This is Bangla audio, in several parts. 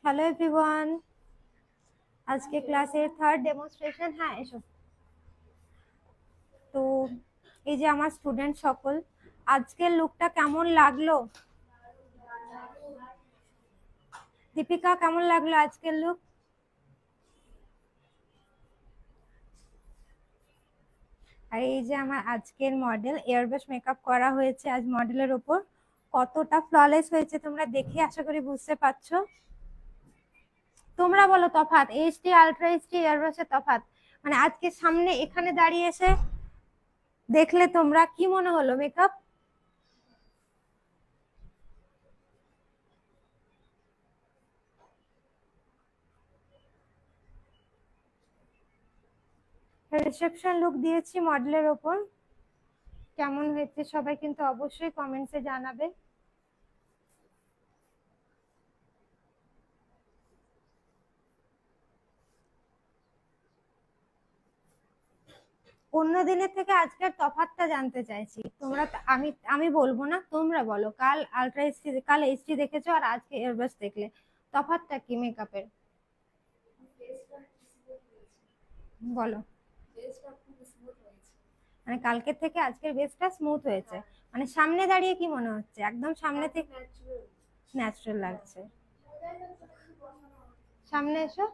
হ্যালো এভরিওয়ান, আজকে ক্লাসের থার্ড ডেমনস্ট্রেশন। হ্যাঁ, এসো। তো এই যে আমার স্টুডেন্ট সকল, আজকের লুকটা কেমন লাগলো? দীপিকা, কেমন লাগলো আজকের লুক? আর এই যে আমার আজকের মডেল, এয়ারব্রাশ মেকআপ করা হয়েছে আজ মডেলের ওপর। কতটা ফ্ললেস হয়েছে তোমরা দেখে আশা করি বুঝতে পারছো। তোমরা বলো তফাৎ, এইচডি আলট্রা এইচডি এয়ারব্রাশের তফাৎ। মানে আজকে সামনে এখানে দাঁড়িয়ে এসে দেখলে তোমরা কি মনে হলো মেকআপ? রিসেপশন লুক দিয়েছি মডেলের ওপর, কেমন হয়েছে সবাই কিন্তু অবশ্যই কমেন্টসে জানাবে। অন্য দিনের থেকে আজকের তফাৎটা জানতে চাইছি। তোমরা আমি আমি বলবো না, তোমরা বলো। কাল আলট্রা এইচডি, কাল এইচডি দেখেছো আর আজকে এয়ারব্রাশ দেখলে তফাৎটা কি মেকআপের? বলো। মানে কালকের থেকে আজকের বেসটা স্মুথ হয়েছে, মানে সামনে দাঁড়িয়ে কি মনে হচ্ছে? একদম সামনে থেকে ন্যাচারাল লাগছে। সামনে এসো।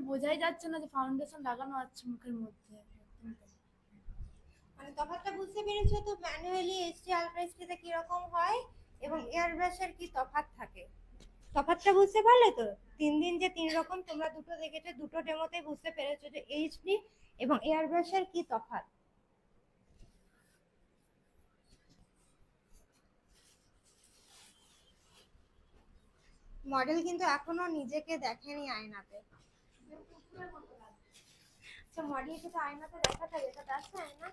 বোঝাই যাচ্ছে না যে ফাউন্ডেশন লাগানো আছে মুখের মধ্যে। মানে তফাৎটা বুঝতে পেরেছো তো? ম্যানুয়ালি এইচডি আলট্রা এইচডিতে কি রকম হয় এবং এয়ারব্রাশের কি তফাৎ থাকে? তফাৎটা বুঝতে পারলে তো? 3 দিন যে 3 রকম তোমরা দুটো দেখেছো, দুটো ডেমোতে বুঝতে পেরেছো যে এইচডি এবং এয়ারব্রাশের কি তফাৎ। মডেল কিন্তু এখনো নিজেকে দেখেনি আয়নাতে। আচ্ছা, মডেলকে তো আয়নাতে দেখা যায়, এটা আছে আয়না।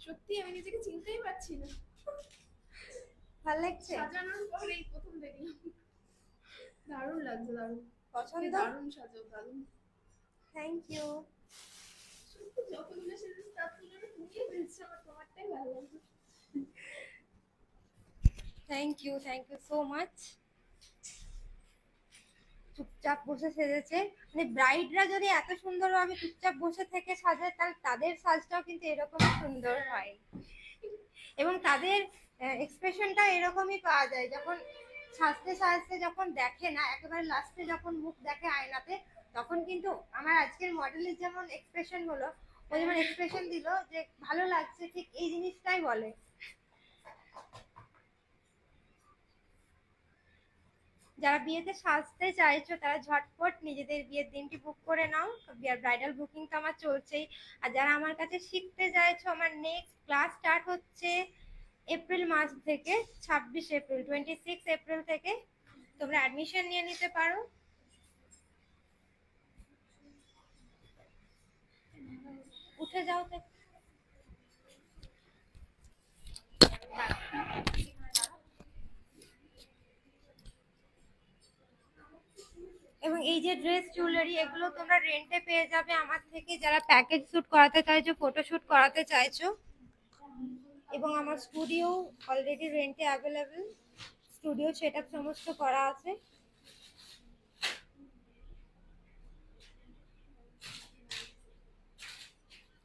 সত্যি আমি নিজেকে চিনতেই পারছি না। ভালো লাগছে? সাজানোর পরে এই প্রথম দেখলাম। দারুণ লাগছে, দারুণ পছন্দ? দারুণ সাজাও, দারুণ। Thank you. সত্যি যতগুলো সেজেছ তার তুলনায় তুমিই বেস্ট, আমার তোমারটাই ভালো লাগছে। Thank you so much. চুপচাপ বসে সেজেছে, মানে ব্রাইডরা যদি এত সুন্দরভাবে চুপচাপ বসে থেকে সাজায় তাহলে তাদের সাজটাও কিন্তু এরকম সুন্দর হয় এবং তাদের এক্সপ্রেশনটা এরকমই পাওয়া যায় যখন সাজতে সাজতে যখন দেখে না, একেবারে লাস্টে যখন মুখ দেখে আয়নাতে, তখন কিন্তু আমার আজকের মডেলের যেমন এক্সপ্রেশন হলো, ও যেমন এক্সপ্রেশন দিল যে ভালো লাগছে, ঠিক এই জিনিসটাই বলে। যারা বিয়েতে সাজতে চাইছো তারা ঝটপট নিজেদের বিয়ের দিনটি বুক করে নাও। ব্রাইডাল বুকিং তো আমার চলছেই। আর যারা আমার কাছে শিখতে চাইছো, আমার নেক্সট ক্লাস স্টার্ট হচ্ছে এপ্রিল মাস থেকে, 26 এপ্রিল, 26 এপ্রিল থেকে তোমরা অ্যাডমিশন নিয়ে নিতে পারো। উঠে যাও তো। এবং এই যে ড্রেস জুয়েলারি, এগুলো তোমরা রেন্টে পেয়ে যাবে আমার থেকে, যারা প্যাকেজ শুট করাতে চাইছো, ফটো শুট করাতে চাইছো। এবং আমার স্টুডিও অলরেডি রেন্টে অ্যাভেলেবেল, স্টুডিও সেটআপ সমস্ত করা আছে।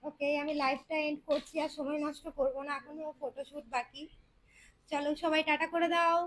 ওকে, আমি লাইভটা এন্ড করছি, আর সময় নষ্ট করব না, এখনো ফটোশুট বাকি। চলো সবাই টাটা করে দাও।